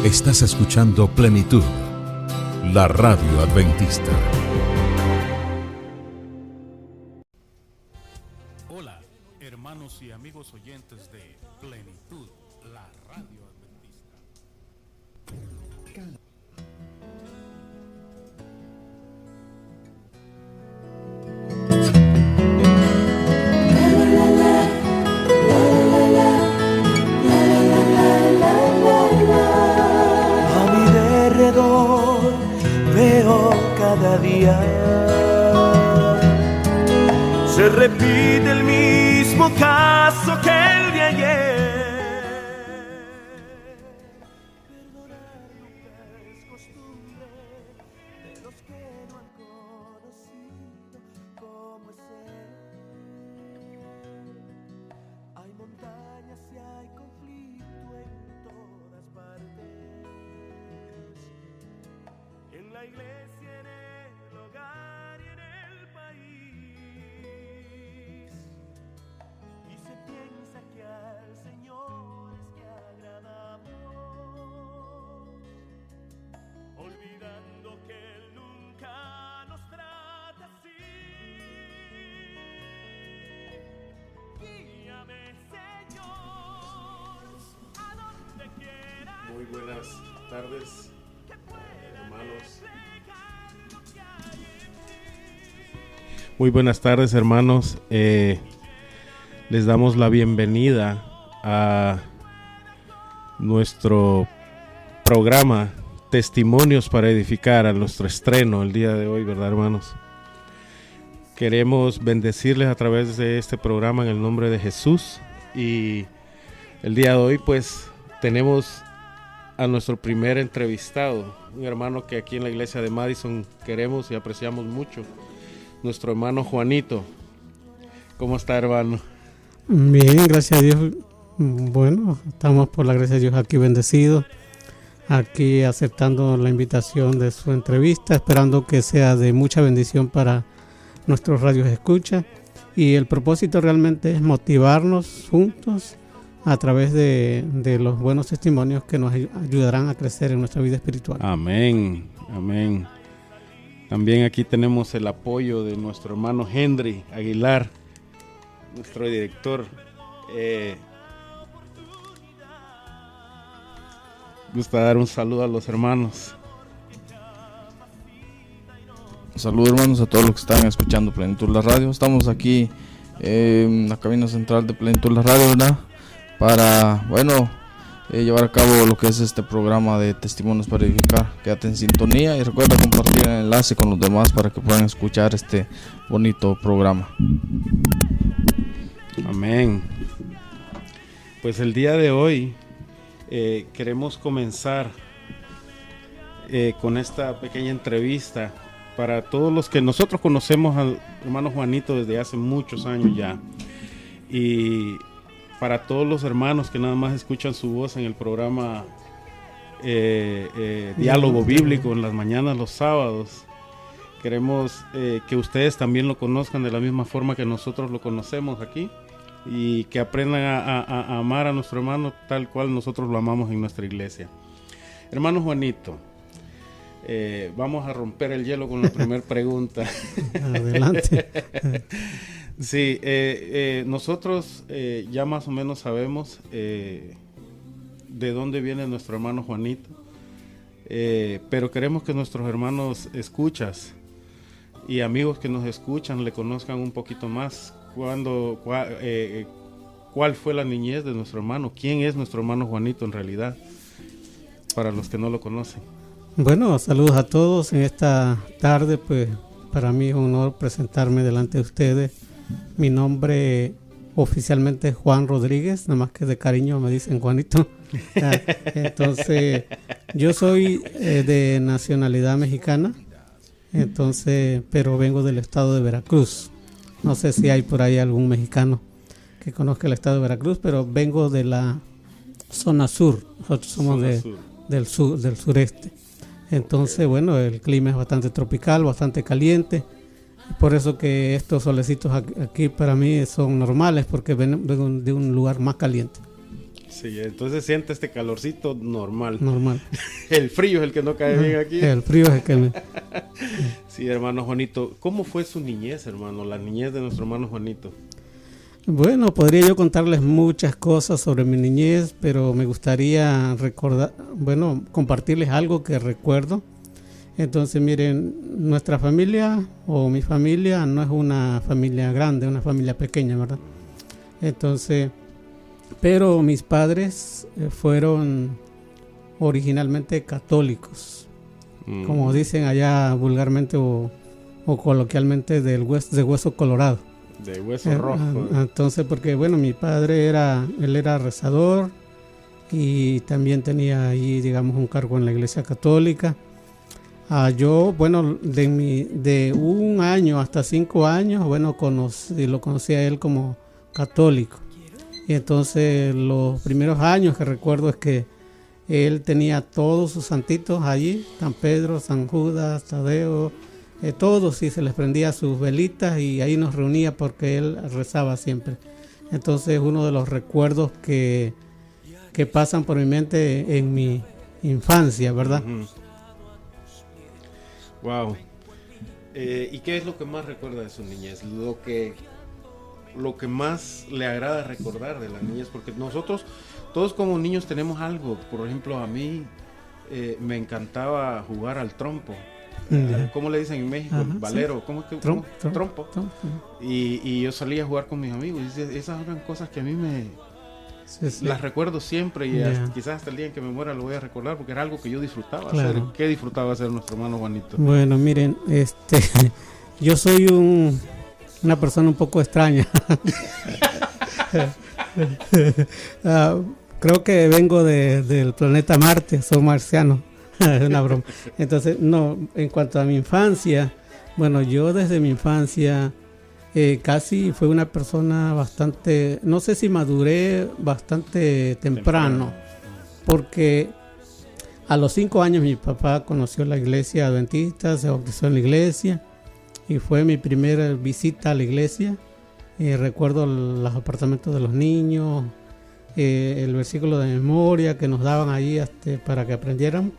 Estás escuchando Plenitud, la radio adventista. Hola, hermanos y amigos oyentes de Plenitud, la radio adventista. A mi derredor veo cada día, se repite el mismo caso que el de ayer. Perdonar nunca es costumbre de los que no han conocido cómo es él. Hay montañas y hay conflicto en todas partes, en la iglesia, en el hogar y en el país. Y se piensa que al Señor es que agradamos, olvidando que Él nunca nos trata así. Guíame, Señor, a donde quieras. Muy buenas tardes, hermanos. Muy buenas tardes, hermanos. Les damos la bienvenida a nuestro programa Testimonios para Edificar, a nuestro estreno el día de hoy, ¿verdad, hermanos? Queremos bendecirles a través de este programa en el nombre de Jesús. Y el día de hoy, pues, tenemos a nuestro primer entrevistado, un hermano que aquí en la iglesia de Madison queremos y apreciamos mucho, nuestro hermano Juanito. ¿Cómo está, hermano? Bien, gracias a Dios. Bueno, estamos por la gracia de Dios aquí bendecidos, aquí aceptando la invitación de su entrevista, esperando que sea de mucha bendición para nuestros radios escucha. Y el propósito realmente es motivarnos juntos a través de los buenos testimonios que nos ayudarán a crecer en nuestra vida espiritual. Amén, amén. También aquí tenemos el apoyo de nuestro hermano Henry Aguilar, nuestro director. Gusta dar un saludo a los hermanos. Saludos, hermanos, a todos los que están escuchando Plenitud la Radio. Estamos aquí en la cabina central de Plenitud la Radio, ¿verdad? Para, llevar a cabo lo que es este programa de Testimonios para Edificar. Quédate en sintonía y recuerda compartir el enlace con los demás para que puedan escuchar este bonito programa. Amén. Pues el día de hoy queremos comenzar con esta pequeña entrevista para todos los que nosotros conocemos al hermano Juanito desde hace muchos años ya, y para todos los hermanos que nada más escuchan su voz en el programa Diálogo Bíblico en las mañanas los sábados. Queremos que ustedes también lo conozcan de la misma forma que nosotros lo conocemos aquí, y que aprendan a amar a nuestro hermano tal cual nosotros lo amamos en nuestra iglesia. Hermano Juanito, vamos a romper el hielo con la primera pregunta. Adelante. Sí, nosotros ya más o menos sabemos de dónde viene nuestro hermano Juanito, pero queremos que nuestros hermanos escuchas y amigos que nos escuchan le conozcan un poquito más. ¿Cuál fue la niñez de nuestro hermano? ¿Quién es nuestro hermano Juanito en realidad? Para los que no lo conocen. Bueno, saludos a todos en esta tarde. Pues para mí es un honor presentarme delante de ustedes. Mi nombre oficialmente es Juan Rodríguez, nada más que de cariño me dicen Juanito. Entonces, yo soy de nacionalidad mexicana, pero vengo del estado de Veracruz. No sé si hay por ahí algún mexicano que conozca el estado de Veracruz, pero vengo de la zona sur. Nosotros somos del sureste. Entonces, bueno, el clima es bastante tropical, bastante caliente. Por eso que estos solecitos aquí para mí son normales, porque vengo de un lugar más caliente. Sí, entonces siente este calorcito normal. Normal. El frío es el que no cae bien aquí. El frío es el que me... Sí, hermano Juanito. ¿Cómo fue su niñez, hermano? La niñez de nuestro hermano Juanito. Bueno, podría yo contarles muchas cosas sobre mi niñez, pero me gustaría compartirles algo que recuerdo. Entonces, miren, nuestra familia o mi familia no es una familia grande, una familia pequeña, ¿verdad? Entonces, pero mis padres fueron originalmente católicos, como dicen allá vulgarmente o coloquialmente de hueso colorado. De hueso rojo. Entonces, porque bueno, mi padre él era rezador y también tenía ahí, digamos, un cargo en la iglesia católica. Yo, bueno, de 1 año hasta 5 años, bueno, lo conocí a él como católico. Y entonces los primeros años que recuerdo es que él tenía todos sus santitos allí, San Pedro, San Judas, Tadeo, todos, y se les prendía sus velitas y ahí nos reunía porque él rezaba siempre. Entonces uno de los recuerdos que pasan por mi mente en mi infancia, ¿verdad? Wow. ¿Y qué es lo que más recuerda de su niñez? Lo que más le agrada recordar de la niñez, porque nosotros todos como niños tenemos algo. Por ejemplo, a mí me encantaba jugar al trompo. ¿Cómo le dicen en México? Ajá, Valero. sí. ¿Cómo es que? Trompo. Y yo salía a jugar con mis amigos. Y esas eran cosas que a mí las recuerdo siempre, y quizás hasta el día en que me muera lo voy a recordar, porque era algo que yo disfrutaba hacer. ¿Qué disfrutaba hacer nuestro hermano Juanito? Bueno, miren, yo soy una persona un poco extraña. Creo que vengo del planeta Marte, soy marciano. Es una broma. Entonces, no, en cuanto a mi infancia, bueno, yo desde mi infancia casi fui una persona bastante, no sé si maduré bastante temprano, porque a los 5 años mi papá conoció la iglesia adventista, se bautizó en la iglesia y fue mi primera visita a la iglesia. Recuerdo los apartamentos de los niños, el versículo de memoria que nos daban ahí para que aprendiéramos.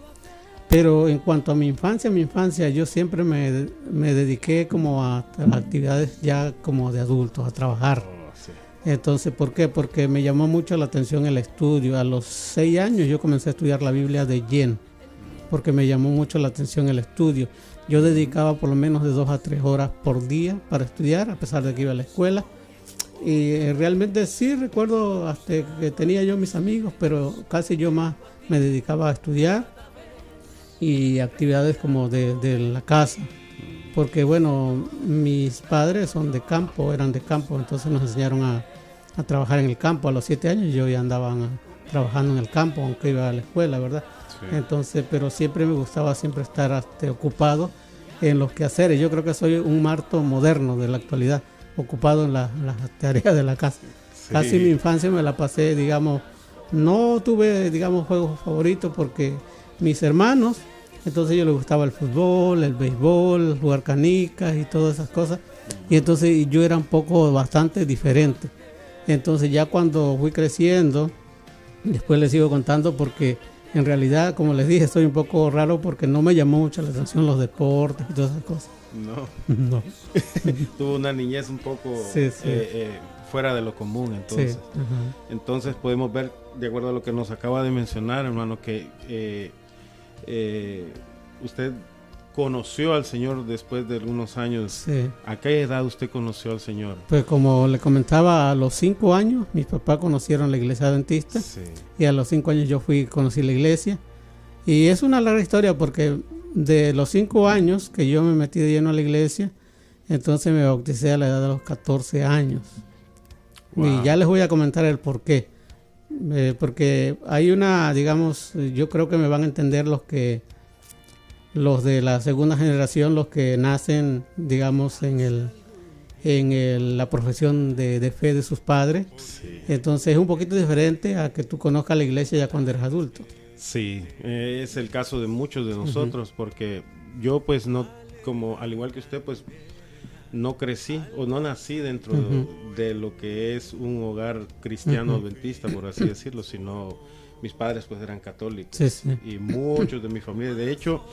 Pero en cuanto a mi infancia, yo siempre me dediqué como a actividades ya como de adultos, a trabajar. Sí. Entonces, ¿por qué? Porque me llamó mucho la atención el estudio. A los 6 años yo comencé a estudiar la Biblia de lleno, porque me llamó mucho la atención el estudio. Yo dedicaba por lo menos de 2 a 3 horas por día para estudiar, a pesar de que iba a la escuela. Y realmente sí recuerdo hasta que tenía yo mis amigos, pero casi yo más me dedicaba a estudiar y actividades como de la casa, porque bueno, mis padres eran de campo, entonces nos enseñaron a trabajar en el campo. A los 7 años yo ya andaba trabajando en el campo, aunque iba a la escuela, ¿verdad? Sí. Entonces, pero siempre me gustaba estar ocupado en los quehaceres. Yo creo que soy un Marto moderno de la actualidad, ocupado en las tareas de la casa. Sí. Casi mi infancia me la pasé, digamos, no tuve, digamos, juegos favoritos porque mis hermanos, entonces a ellos les gustaba el fútbol, el béisbol, jugar canicas y todas esas cosas, y entonces yo era bastante diferente. Entonces ya cuando fui creciendo, después les sigo contando, porque en realidad, como les dije, soy un poco raro porque no me llamó mucho la atención los deportes y todas esas cosas. No. Tuvo una niñez un poco fuera de lo común, entonces. Sí. Entonces podemos ver, de acuerdo a lo que nos acaba de mencionar, hermano, que usted conoció al Señor después de algunos años. Sí. ¿A qué edad usted conoció al Señor? Pues como le comentaba, a los 5 años mis papás conocieron la iglesia adventista. Sí. Y a los 5 años yo conocí la iglesia. Y es una larga historia porque de los 5 años que yo me metí de lleno a la iglesia, entonces me bauticé a la edad de los 14 años. Wow. Y ya les voy a comentar el por qué. Porque hay digamos, yo creo que me van a entender los de la segunda generación, los que nacen, digamos, en la profesión de fe de sus padres. Sí. Entonces es un poquito diferente a que tú conozcas la iglesia ya cuando eres adulto. Sí, es el caso de muchos de nosotros, porque yo pues no, como al igual que usted, pues no crecí o no nací dentro de lo que es un hogar cristiano adventista, por así decirlo, sino mis padres pues eran católicos. Sí, sí. Y muchos de mi familia, de hecho,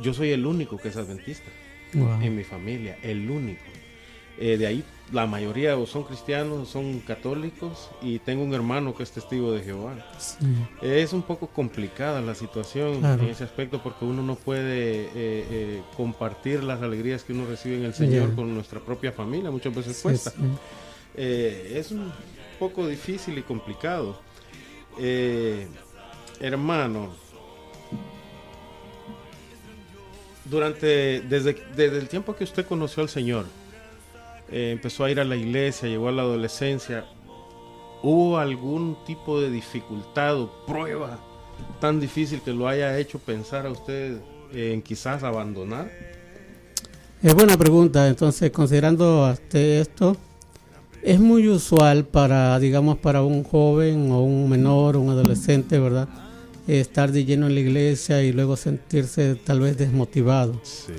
yo soy el único que es adventista. Wow. En mi familia, el único. De ahí la mayoría o son cristianos, son católicos, y tengo un hermano que es testigo de Jehová. Sí. Es un poco complicada la situación, claro, en ese aspecto, porque uno no puede compartir las alegrías que uno recibe en el Señor Yeah. con nuestra propia familia, muchas veces Sí, cuesta. sí. Es un poco difícil y complicado. Hermano, desde el tiempo que usted conoció al Señor, empezó a ir a la iglesia, llegó a la adolescencia, ¿hubo algún tipo de dificultad o prueba tan difícil que lo haya hecho pensar a usted en quizás abandonar? Es buena pregunta. Entonces, considerando esto, es muy usual para, digamos, para un joven o un menor o un adolescente, ¿verdad? Estar de lleno en la iglesia y luego sentirse tal vez desmotivado. Sí.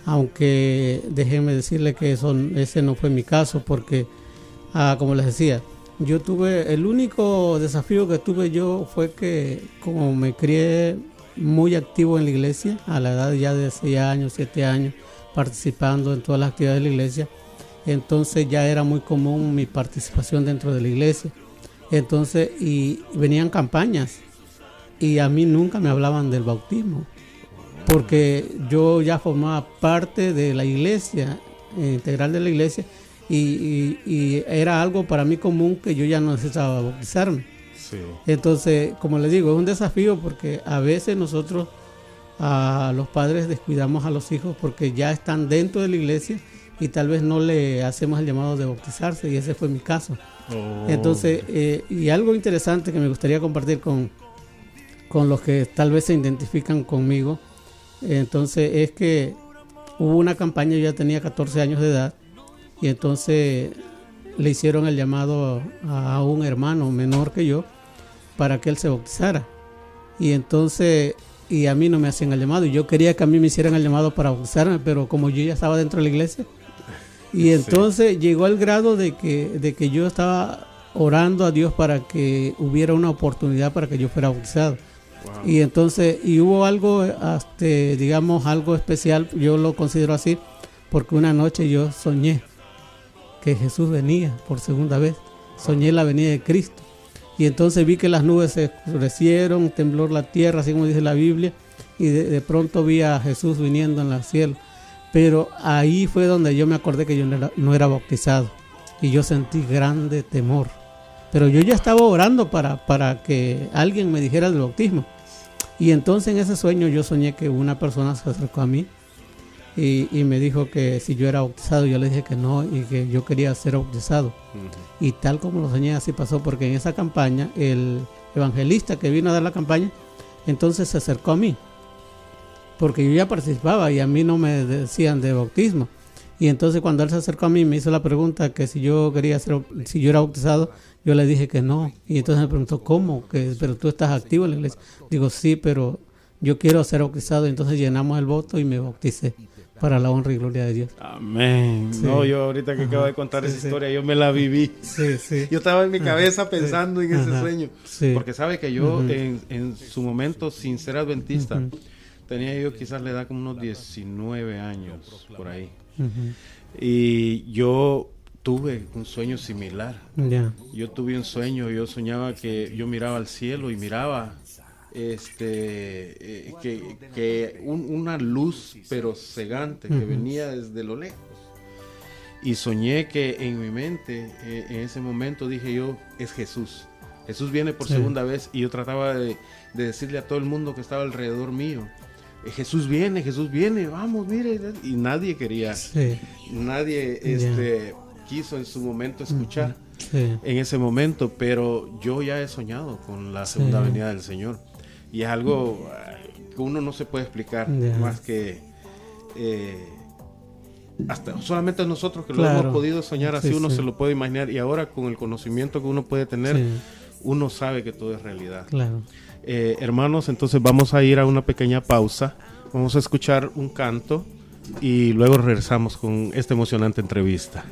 Aunque déjenme decirle que ese no fue mi caso, porque, como les decía, yo tuve, el único desafío que tuve yo fue que como me crié muy activo en la iglesia, a la edad ya de 6 años, 7 años, participando en todas las actividades de la iglesia, entonces ya era muy común mi participación dentro de la iglesia. Entonces, y venían campañas, y a mí nunca me hablaban del bautismo, porque yo ya formaba parte de la iglesia, integral de la iglesia, y era algo para mí común que yo ya no necesitaba bautizarme. Sí. Entonces, como les digo, es un desafío, porque a veces nosotros, los padres, descuidamos a los hijos porque ya están dentro de la iglesia y tal vez no le hacemos el llamado de bautizarse, y ese fue mi caso. Entonces, y algo interesante que me gustaría compartir con los que tal vez se identifican conmigo, entonces es que hubo una campaña, yo ya tenía 14 años de edad, y entonces le hicieron el llamado a un hermano menor que yo para que él se bautizara, y entonces, y a mí no me hacían el llamado, y yo quería que a mí me hicieran el llamado para bautizarme, pero como yo ya estaba dentro de la iglesia, y entonces llegó al grado de que yo estaba orando a Dios para que hubiera una oportunidad para que yo fuera bautizado. Wow. Y entonces, y hubo algo, digamos, algo especial, yo lo considero así, porque una noche yo soñé que Jesús venía por segunda vez. Soñé la venida de Cristo. Y entonces vi que las nubes se oscurecieron, tembló la tierra, así como dice la Biblia, y de pronto vi a Jesús viniendo en el cielo. Pero ahí fue donde yo me acordé que yo no era bautizado, y yo sentí grande temor. Pero yo ya estaba orando para que alguien me dijera del bautismo. Y entonces en ese sueño yo soñé que una persona se acercó a mí y me dijo que si yo era bautizado. Yo le dije que no, y que yo quería ser bautizado. Y tal como lo soñé, así pasó, porque en esa campaña el evangelista que vino a dar la campaña, entonces se acercó a mí, porque yo ya participaba y a mí no me decían de bautismo. Y entonces cuando él se acercó a mí, me hizo la pregunta que si yo era bautizado. Yo le dije que no, y entonces me preguntó, ¿cómo? ¿Pero tú estás activo en la iglesia? Digo, sí, pero yo quiero ser bautizado. Y entonces llenamos el voto y me bauticé, para la honra y gloria de Dios. Amén. Sí. No, yo ahorita que acabo de contar esa historia, yo me la viví. Sí, sí. Yo estaba en mi cabeza pensando en ese sueño. Sí. Porque sabe que yo en su momento, sin ser adventista, tenía yo quizás la edad como unos 19 años, por ahí. Y yo tuve un sueño similar. Yeah. Yo tuve un sueño, yo soñaba que yo miraba al cielo y miraba una luz pero cegante que venía desde lo lejos. Y soñé que en mi mente, en ese momento dije yo, es Jesús. Jesús viene por segunda vez, y yo trataba de decirle a todo el mundo que estaba alrededor mío, Jesús viene, vamos, mire. Y nadie quería, nadie quiso en su momento escuchar en ese momento, pero yo ya he soñado con la segunda venida del Señor, y es algo que uno no se puede explicar, más que hasta solamente nosotros que lo hemos podido soñar así, uno se lo puede imaginar, y ahora con el conocimiento que uno puede tener, uno sabe que todo es realidad. Claro. Hermanos, entonces vamos a ir a una pequeña pausa, vamos a escuchar un canto y luego regresamos con esta emocionante entrevista.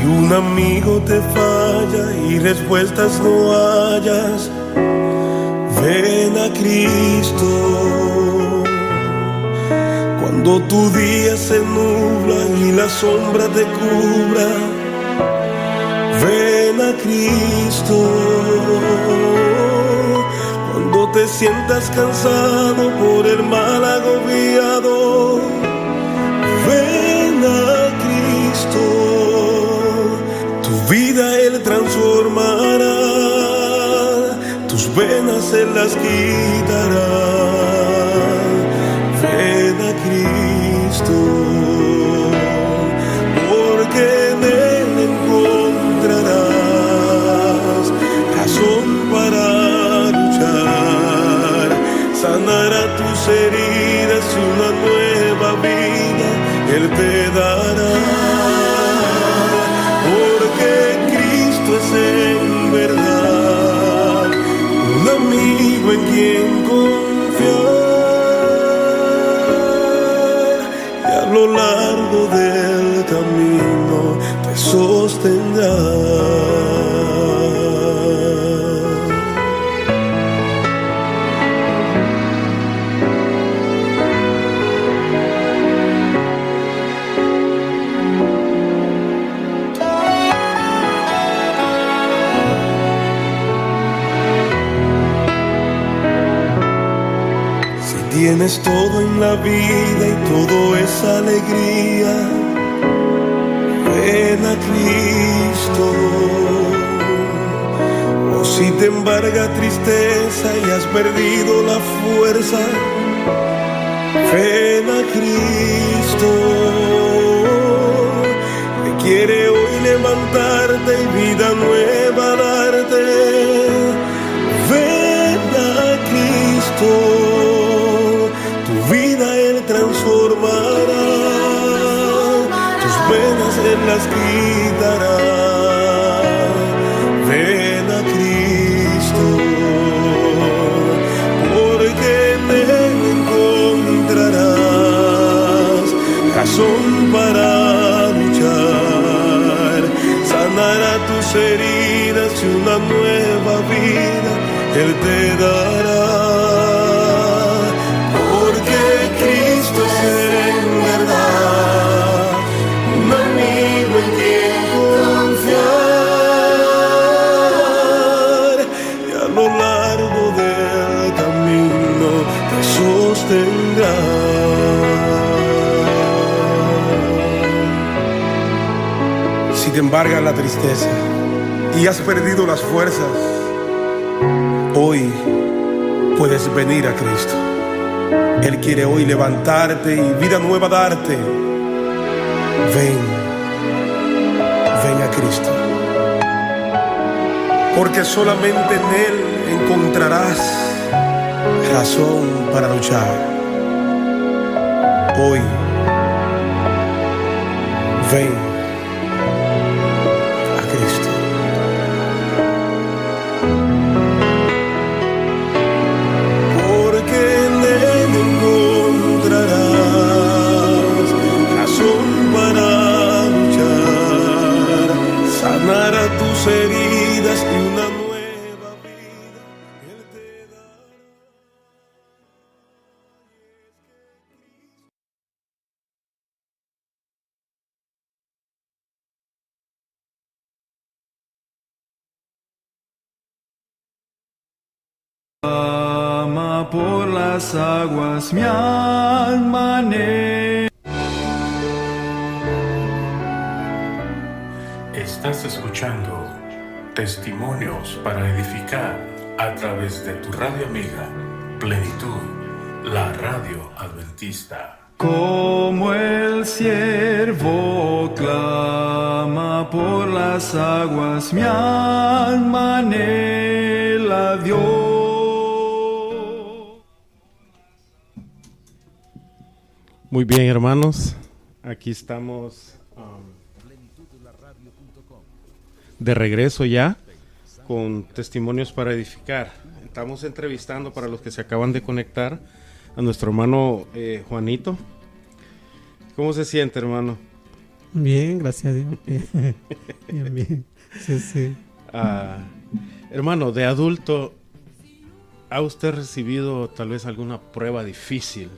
Un amigo te falla y respuestas no hayas, ven a Cristo. Cuando tu día se nubla y la sombra te cubra, ven a Cristo. Cuando te sientas cansado por el mal agobiado, ven a Cristo. Tu vida Él transformará, tus venas Él las quitará. Ven a Cristo, porque en Él encontrarás razón para luchar. Sanará tus heridas y una nueva vida Él te dará. Es en verdad un amigo en quien confiar, y a lo largo del camino te sostendrá. Tienes todo en la vida y todo es alegría, ven a Cristo. O si te embarga tristeza y has perdido la fuerza, ven a Cristo. Que quiere hoy levantarte y vida nueva darte, ven a Cristo. Transformará, tus penas Él las quitará. Ven a Cristo, porque en Él encontrarás razón para luchar. Sanará tus heridas y una nueva vida Él te dará. En verdad, un amigo en quien confiar, y a lo largo del camino te sostendrá. Si te embarga la tristeza y has perdido las fuerzas, hoy puedes venir a Cristo. Él quiere hoy levantarte y vida nueva darte. Ven a Cristo, porque solamente en Él encontrarás razón para luchar. Hoy, ven a Cristo. Encontrarás razón para luchar, sanará tus heridas y una nueva vida Él te dará. Por las aguas mi alma anhela. Estás escuchando Testimonios para Edificar a través de tu radio amiga Plenitud, la radio adventista. Como el ciervo clama por las aguas, mi alma anhela a Dios. Muy bien, hermanos. Aquí estamos de regreso ya con testimonios para edificar. Estamos entrevistando, para los que se acaban de conectar, a nuestro hermano Juanito. ¿Cómo se siente, hermano? Bien, gracias a Dios. Bien, bien. Sí, sí. Hermano, de adulto, ¿ha usted recibido tal vez alguna prueba difícil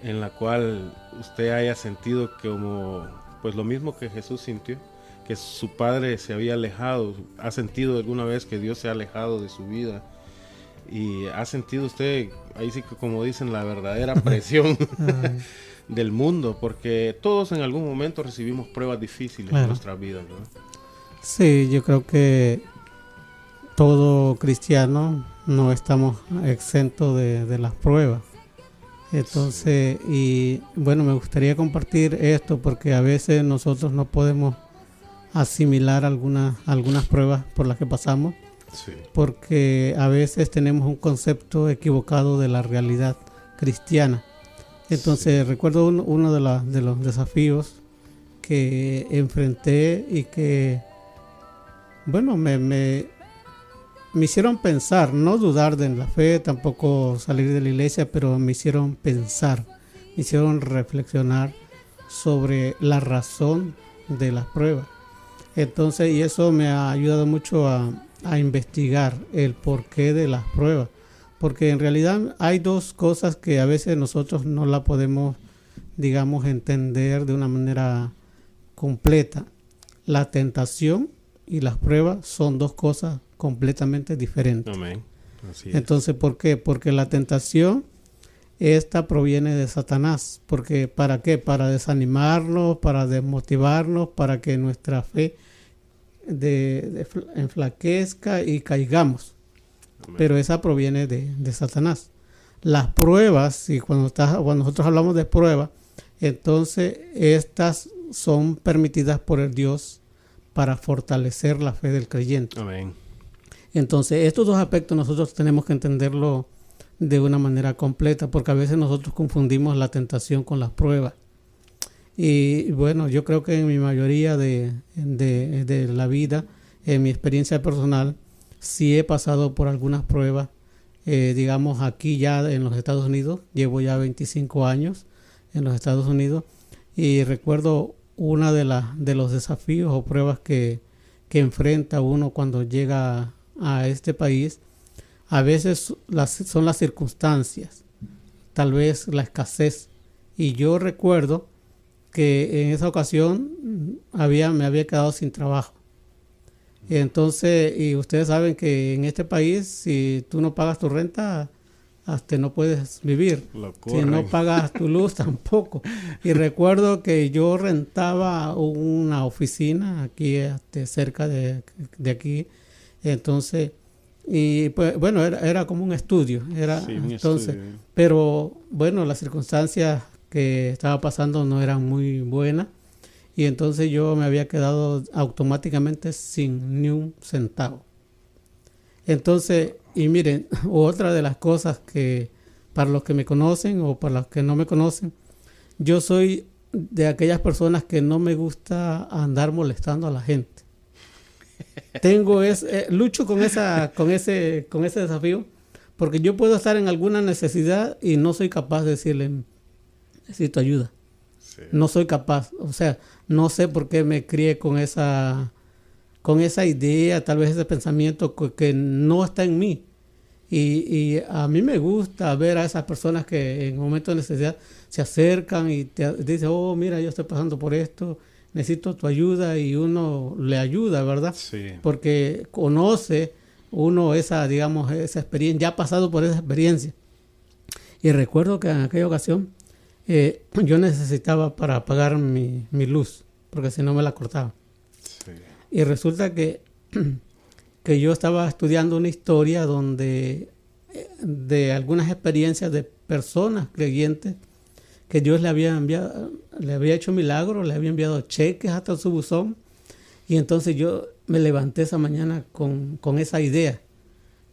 en la cual usted haya sentido como, pues lo mismo que Jesús sintió, que su padre se había alejado? ¿Ha sentido alguna vez que Dios se ha alejado de su vida? ¿Y ha sentido usted, ahí sí que como dicen, la verdadera presión del mundo? Porque todos en algún momento recibimos pruebas difíciles en nuestras vidas, ¿verdad? Sí, yo creo que todo cristiano no estamos exentos de las pruebas. Entonces, y bueno, me gustaría compartir esto porque a veces nosotros no podemos asimilar algunas pruebas por las que pasamos, sí, porque a veces tenemos un concepto equivocado de la realidad cristiana. Entonces, recuerdo uno de los desafíos que enfrenté y que, bueno, me hicieron pensar, no dudar de la fe, tampoco salir de la iglesia, pero me hicieron pensar, me hicieron reflexionar sobre la razón de las pruebas. Entonces, y eso me ha ayudado mucho a investigar el porqué de las pruebas, porque en realidad hay dos cosas que a veces nosotros no la podemos, digamos, entender de una manera completa. La tentación y las pruebas son dos cosas completamente diferentes. Amén. Así es. Entonces, ¿por qué? Porque la tentación, esta proviene de Satanás. Porque ¿para qué? Para desanimarnos, para desmotivarnos, para que nuestra fe enflaquezca y caigamos. Amén. Pero esa proviene de Satanás. Las pruebas, y cuando nosotros hablamos de pruebas, entonces estas son permitidas por el Dios para fortalecer la fe del creyente. Amén. Entonces, estos dos aspectos nosotros tenemos que entenderlo de una manera completa, porque a veces nosotros confundimos la tentación con las pruebas. Y bueno, yo creo que en mi mayoría de la vida, en mi experiencia personal, sí he pasado por algunas pruebas. Digamos, aquí ya en los Estados Unidos, llevo ya 25 años en los Estados Unidos, y recuerdo una de los desafíos o pruebas que enfrenta uno cuando llega a este país. A veces son las circunstancias, tal vez la escasez. Y yo recuerdo que en esa ocasión me había quedado sin trabajo. Entonces, y ustedes saben que en este país, si tú no pagas tu renta, hasta no puedes vivir. Si no pagas tu luz, tampoco. Y recuerdo que yo rentaba una oficina aquí cerca de aquí. Entonces, y pues bueno, era como un estudio. Entonces, pero bueno, las circunstancias que estaba pasando no eran muy buenas. Y entonces yo me había quedado automáticamente sin ni un centavo. Entonces, y miren, otra de las cosas que para los que me conocen o para los que no me conocen, yo soy de aquellas personas que no me gusta andar molestando a la gente. Lucho con ese desafío, porque yo puedo estar en alguna necesidad y no soy capaz de decirle, necesito ayuda. Sí. No soy capaz, o sea, no sé por qué me crié con esa idea, tal vez ese pensamiento que no está en mí. Y a mí me gusta ver a esas personas que en momentos de necesidad se acercan y te dicen, oh, mira, yo estoy pasando por esto, necesito tu ayuda, y uno le ayuda, ¿verdad? Sí. Porque conoce uno esa experiencia, ya ha pasado por esa experiencia. Y recuerdo que en aquella ocasión yo necesitaba para pagar mi luz, porque si no me la cortaba. Sí. Y resulta que yo estaba estudiando una historia de algunas experiencias de personas creyentes que Dios le había enviado, le había hecho milagros, le había enviado cheques hasta su buzón. Y entonces yo me levanté esa mañana con esa idea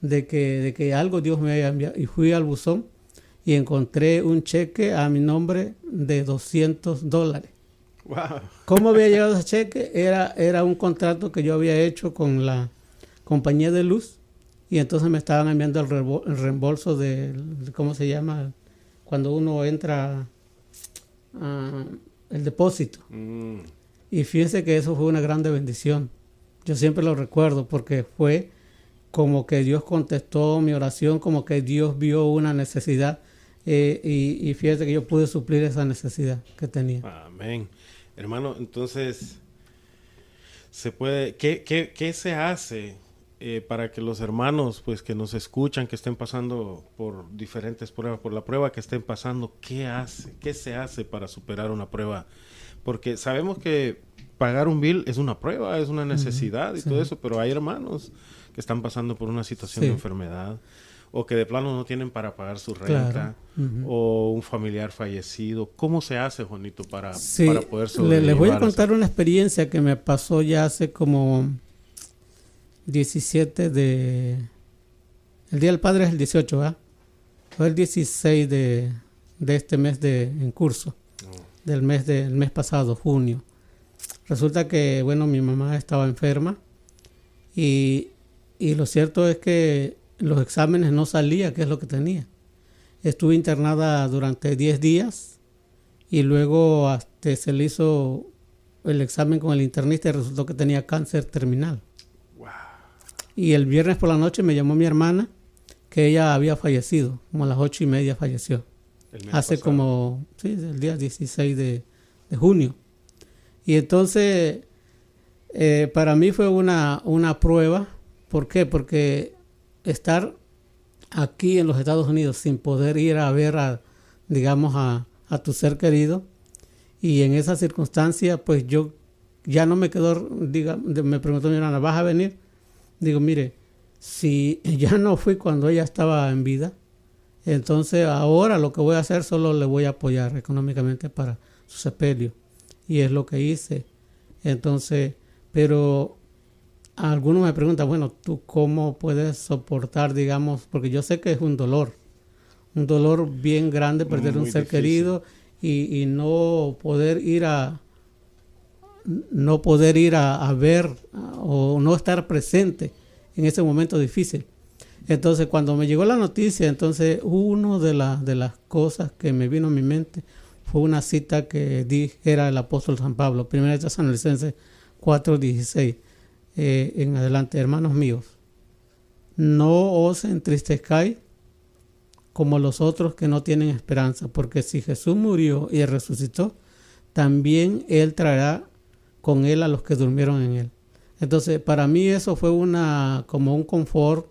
de que algo Dios me había enviado. Y fui al buzón y encontré un cheque a mi nombre de $200. Wow. ¿Cómo había llegado ese cheque? Era un contrato que yo había hecho con la compañía de luz, y entonces me estaban enviando el reembolso de ¿cómo se llama? Cuando uno entra el depósito. Y fíjense que eso fue una grande bendición. Yo siempre lo recuerdo porque fue como que Dios contestó mi oración, como que Dios vio una necesidad, y fíjate que yo pude suplir esa necesidad que tenía. Amén. Hermano, entonces, se puede, ¿qué se hace para que los hermanos, pues, que nos escuchan, que estén pasando por diferentes pruebas, por la prueba que estén pasando, qué se hace para superar una prueba? Porque sabemos que pagar un bill es una prueba, es una necesidad y todo eso, pero hay hermanos que están pasando por una situación de enfermedad, o que de plano no tienen para pagar su renta, o un familiar fallecido. ¿Cómo se hace, Juanito, para poder sobrellevar? Les voy a contar una experiencia que me pasó ya hace como 17 de... El Día del Padre es el 18, ¿verdad? Fue el 16 de este mes en curso, del mes pasado, junio. Resulta que, bueno, mi mamá estaba enferma y lo cierto es que los exámenes no salía qué es lo que tenía. Estuve internada durante 10 días y luego hasta se le hizo el examen con el internista y resultó que tenía cáncer terminal. Wow. Y el viernes por la noche me llamó mi hermana que ella había fallecido, como a las 8:30 falleció. Hace pasado. Como, sí, el día 16 de junio. Y entonces, para mí fue una prueba. ¿Por qué? Porque estar aquí en los Estados Unidos sin poder ir a ver a tu ser querido, y en esa circunstancia, pues yo ya no me quedó, me preguntó mi hermana, ¿vas a venir? Digo, mire, si ya no fui cuando ella estaba en vida, entonces ahora lo que voy a hacer, solo le voy a apoyar económicamente para su sepelio. Y es lo que hice. Entonces, pero algunos me preguntan, bueno, ¿tú cómo puedes soportar, porque yo sé que es un dolor bien grande perder un ser querido y no poder ir a ver o no estar presente en ese momento difícil. Entonces, cuando me llegó la noticia, entonces una de las cosas que me vino a mi mente fue una cita que era el apóstol San Pablo, 1 Tesalonicenses 4:16. En adelante, hermanos míos, no os entristezcáis como los otros que no tienen esperanza, porque si Jesús murió y resucitó, también Él traerá con Él a los que durmieron en Él. Entonces, para mí eso fue como un confort,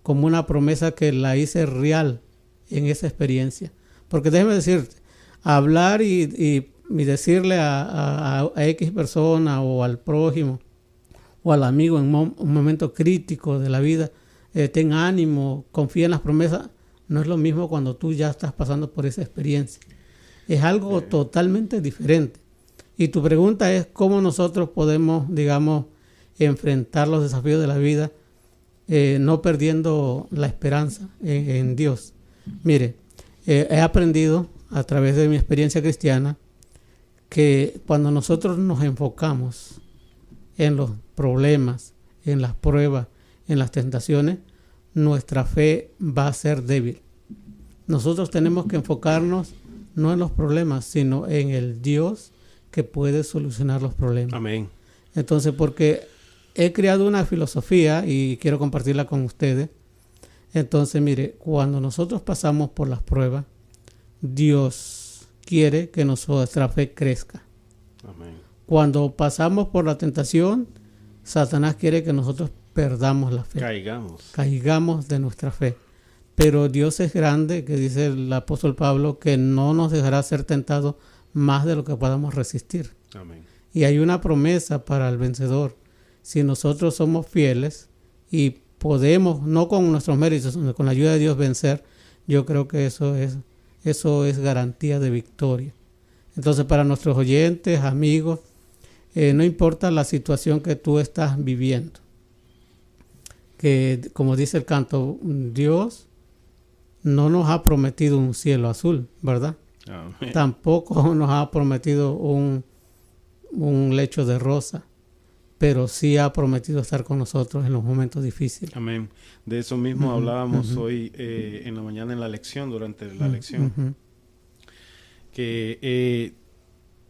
como una promesa que la hice real en esa experiencia. Porque déjeme decirte, hablar y decirle a X persona o al prójimo o al amigo en un momento crítico de la vida, ten ánimo, confía en las promesas, no es lo mismo cuando tú ya estás pasando por esa experiencia. Es algo totalmente diferente. Y tu pregunta es cómo nosotros podemos, enfrentar los desafíos de la vida, no perdiendo la esperanza en Dios. Mire, he aprendido a través de mi experiencia cristiana que cuando nosotros nos enfocamos en los problemas, en las pruebas, en las tentaciones, nuestra fe va a ser débil. Nosotros tenemos que enfocarnos no en los problemas, sino en el Dios que puede solucionar los problemas. Amén. Entonces, porque he creado una filosofía y quiero compartirla con ustedes. Entonces, mire, cuando nosotros pasamos por las pruebas, Dios quiere que nuestra fe crezca. Amén. Cuando pasamos por la tentación, Satanás quiere que nosotros perdamos la fe. Caigamos de nuestra fe. Pero Dios es grande, que dice el apóstol Pablo, que no nos dejará ser tentados más de lo que podamos resistir. Amén. Y hay una promesa para el vencedor. Si nosotros somos fieles y podemos, no con nuestros méritos, sino con la ayuda de Dios vencer, yo creo que eso es eso es garantía de victoria. Entonces, para nuestros oyentes, amigos, no importa la situación que tú estás viviendo, que como dice el canto, Dios no nos ha prometido un cielo azul, ¿verdad? Amén. Tampoco nos ha prometido un lecho de rosa, pero sí ha prometido estar con nosotros en los momentos difíciles. Amén. De eso mismo hablábamos hoy en la mañana en la lección, durante la lección, que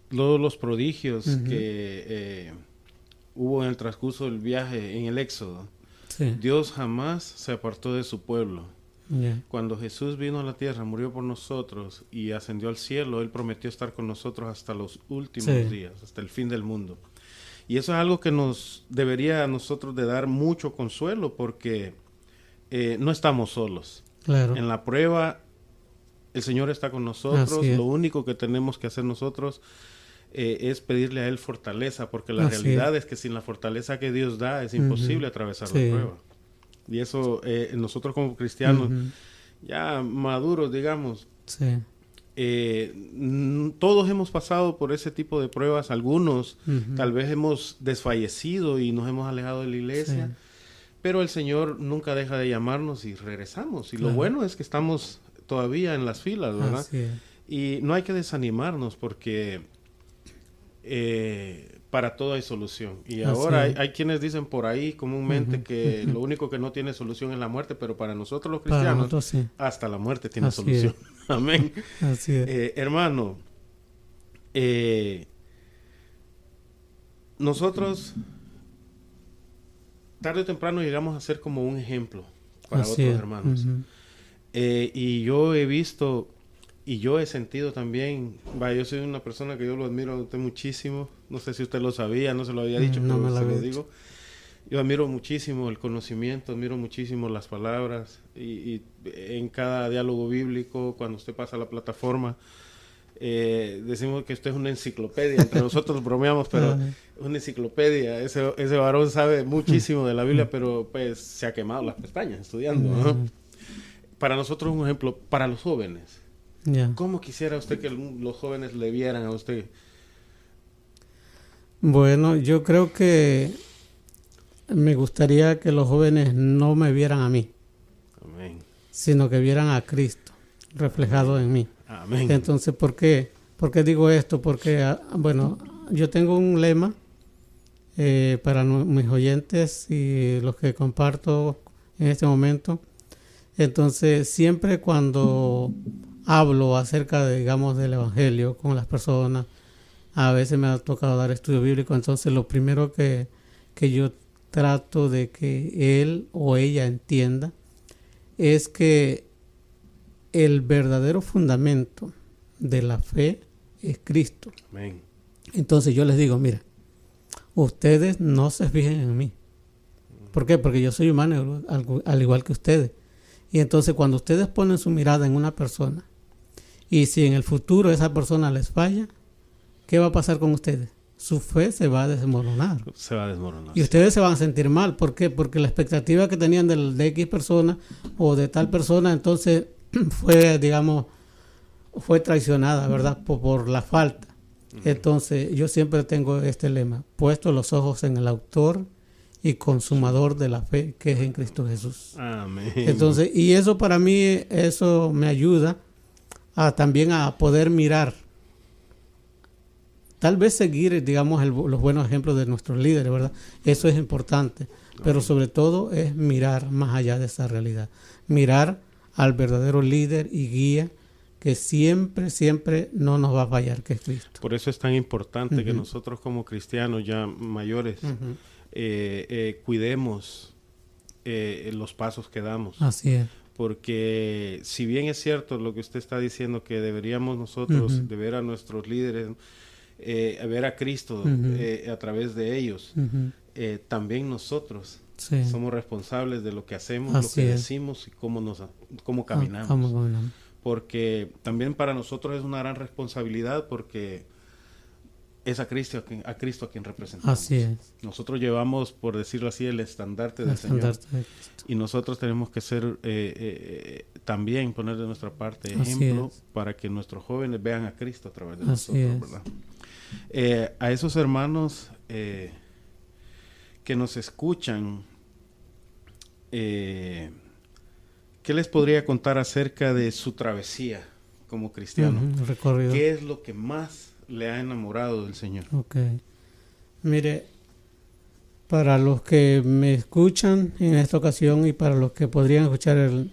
todos los prodigios que hubo en el transcurso del viaje en el Éxodo, Sí. Dios jamás se apartó de su pueblo. Yeah. Cuando Jesús vino a la tierra, murió por nosotros y ascendió al cielo, Él prometió estar con nosotros hasta los últimos días, hasta el fin del mundo. Y eso es algo que nos debería a nosotros de dar mucho consuelo, porque no estamos solos. Claro. En la prueba, el Señor está con nosotros. Así es. Lo único que tenemos que hacer nosotros es pedirle a Él fortaleza, porque la Así realidad es que sin la fortaleza que Dios da es imposible atravesar Sí. la prueba. Y eso nosotros como cristianos ya maduros, digamos, Sí. todos hemos pasado por ese tipo de pruebas. Algunos tal vez hemos desfallecido y nos hemos alejado de la iglesia, Sí. pero el Señor nunca deja de llamarnos y regresamos. Y lo Claro. bueno es que estamos todavía en las filas, ¿verdad? Así es. Y no hay que desanimarnos, porque para todo hay solución. Y Así ahora es. hay quienes dicen por ahí comúnmente que lo único que no tiene solución es la muerte, pero para nosotros los Para cristianos nosotros sí. hasta la muerte tiene Así solución. Amén. Así es. Hermano, nosotros tarde o temprano llegamos a ser como un ejemplo para Así otros es. hermanos. Y yo he visto y yo he sentido también, yo soy una persona que yo lo admiro a usted muchísimo. No sé si usted lo sabía, no se lo había dicho, No pero me lo se lo había digo. Yo admiro muchísimo el conocimiento, admiro muchísimo las palabras, y en cada diálogo bíblico, cuando usted pasa a la plataforma, decimos que usted es una enciclopedia. Entre nosotros bromeamos, pero es una enciclopedia. Ese varón sabe muchísimo de la Biblia, pero pues se ha quemado las pestañas estudiando, ¿no? Para nosotros un ejemplo, para los jóvenes. Ya. ¿Cómo quisiera usted que los jóvenes le vieran a usted? Bueno, yo creo que me gustaría que los jóvenes no me vieran a mí, Amén. sino que vieran a Cristo reflejado en mí. Amén. Entonces, ¿por qué? ¿Por qué digo esto? Porque, bueno, yo tengo un lema para mis oyentes y los que comparto en este momento. Entonces, siempre cuando hablo acerca de, digamos, del Evangelio con las personas, a veces me ha tocado dar estudio bíblico, entonces lo primero que yo trato de que él o ella entienda es que el verdadero fundamento de la fe es Cristo. Amén. Entonces yo les digo, mira, ustedes no se fijen en mí. ¿Por qué? Porque yo soy humano al igual que ustedes. Y entonces cuando ustedes ponen su mirada en una persona, y si en el futuro esa persona les falla, ¿qué va a pasar con ustedes? Su fe se va a desmoronar. Se va a desmoronar. Y ustedes se van a sentir mal. ¿Por qué? Porque la expectativa que tenían de X persona o de tal persona, entonces fue, digamos, fue traicionada, ¿verdad? Por la falta. Entonces yo siempre tengo este lema: puesto los ojos en el autor y consumador de la fe, que es en Cristo Jesús. Amén. Entonces, y eso para mí, eso me ayuda también a poder mirar, tal vez seguir, digamos, los buenos ejemplos de nuestros líderes, ¿verdad? Eso es importante, pero sobre todo es mirar más allá de esa realidad, mirar al verdadero líder y guía que siempre, siempre no nos va a fallar, que es Cristo. Por eso es tan importante que nosotros como cristianos ya mayores cuidemos los pasos que damos. Así es. Porque si bien es cierto lo que usted está diciendo, que deberíamos nosotros de ver a nuestros líderes, a ver a Cristo a través de ellos, también nosotros somos responsables de lo que hacemos, Así lo que es. decimos y cómo caminamos. ¿Cómo caminamos? Porque también para nosotros es una gran responsabilidad, porque es a Cristo a quien representamos. Así es. Nosotros llevamos, por decirlo así, el estandarte del Señor. Y nosotros tenemos que ser también poner de nuestra parte ejemplo para que nuestros jóvenes vean a Cristo a través de nosotros, ¿verdad? A esos hermanos que nos escuchan, ¿qué les podría contar acerca de su travesía como cristiano? Recorrido. ¿Qué es lo que más le ha enamorado del Señor? Okay. Mire, para los que me escuchan en esta ocasión y para los que podrían escuchar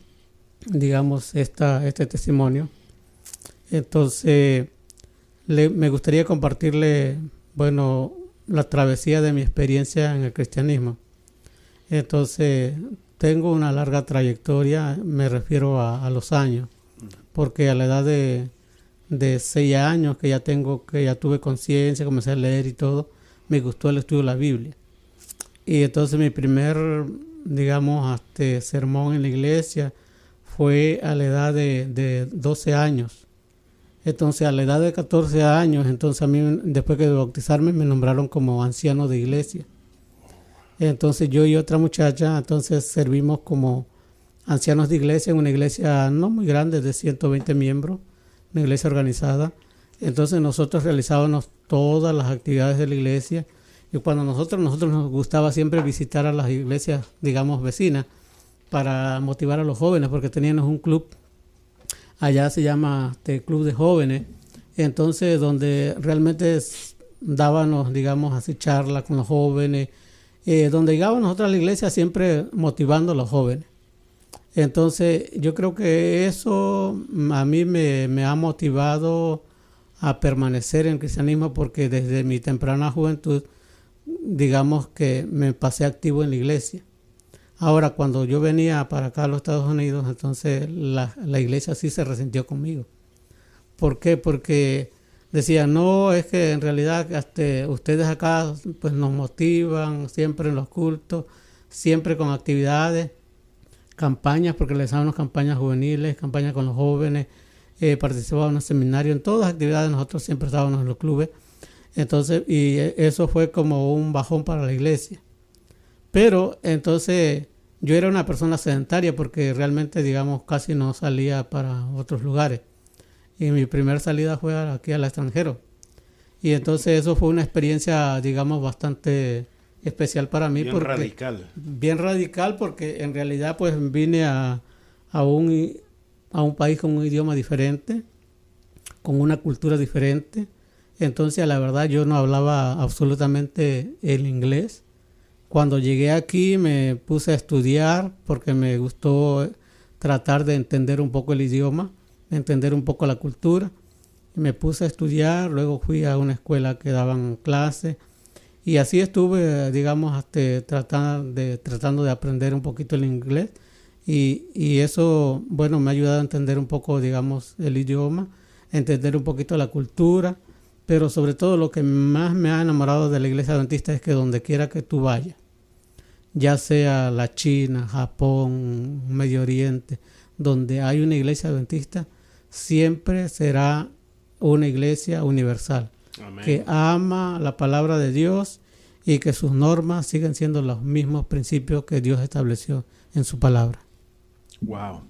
este testimonio, entonces me gustaría compartirle, la travesía de mi experiencia en el cristianismo. Entonces, tengo una larga trayectoria, me refiero a los años, porque a la edad de 6 años que ya tuve conciencia, comencé a leer y todo, me gustó el estudio de la Biblia. Y entonces mi primer, sermón en la iglesia fue a la edad de 12 años. Entonces a la edad de 14 años, entonces a mí, después de bautizarme, me nombraron como anciano de iglesia. Entonces yo y otra muchacha, entonces servimos como ancianos de iglesia en una iglesia no muy grande, de 120 miembros, una iglesia organizada. Entonces nosotros realizábamos todas las actividades de la iglesia, y cuando nosotros nos gustaba siempre visitar a las iglesias, vecinas, para motivar a los jóvenes, porque teníamos un club, allá se llama Club de Jóvenes, entonces donde realmente dábamos, así charlas con los jóvenes, donde llegábamos nosotros a la iglesia siempre motivando a los jóvenes. Entonces yo creo que eso a mí me ha motivado a permanecer en el cristianismo, porque desde mi temprana juventud, que me pasé activo en la iglesia. Ahora, cuando yo venía para acá a los Estados Unidos, entonces la iglesia sí se resintió conmigo. ¿Por qué? Porque decían, no, es que en realidad ustedes acá pues nos motivan siempre en los cultos, siempre con actividades, campañas, porque realizábamos campañas juveniles, campañas con los jóvenes, participábamos en un seminario, en todas las actividades nosotros siempre estábamos en los clubes. Entonces, y eso fue como un bajón para la iglesia. Pero entonces yo era una persona sedentaria, porque realmente, casi no salía para otros lugares. Y mi primera salida fue aquí al extranjero. Y entonces eso fue una experiencia, bastante especial para mí. Bien radical, porque en realidad pues vine a un país con un idioma diferente, con una cultura diferente. Entonces, la verdad, yo no hablaba absolutamente el inglés. Cuando llegué aquí me puse a estudiar, porque me gustó tratar de entender un poco el idioma, entender un poco la cultura. Me puse a estudiar, luego fui a una escuela que daban clases, y así estuve, tratando de aprender un poquito el inglés, y eso, me ha ayudado a entender un poco, el idioma, entender un poquito la cultura. Pero sobre todo lo que más me ha enamorado de la iglesia adventista es que donde quiera que tú vayas, ya sea la China, Japón, Medio Oriente, donde hay una iglesia adventista, siempre será una iglesia universal. Amén. Que ama la palabra de Dios y que sus normas siguen siendo los mismos principios que Dios estableció en su palabra. Wow.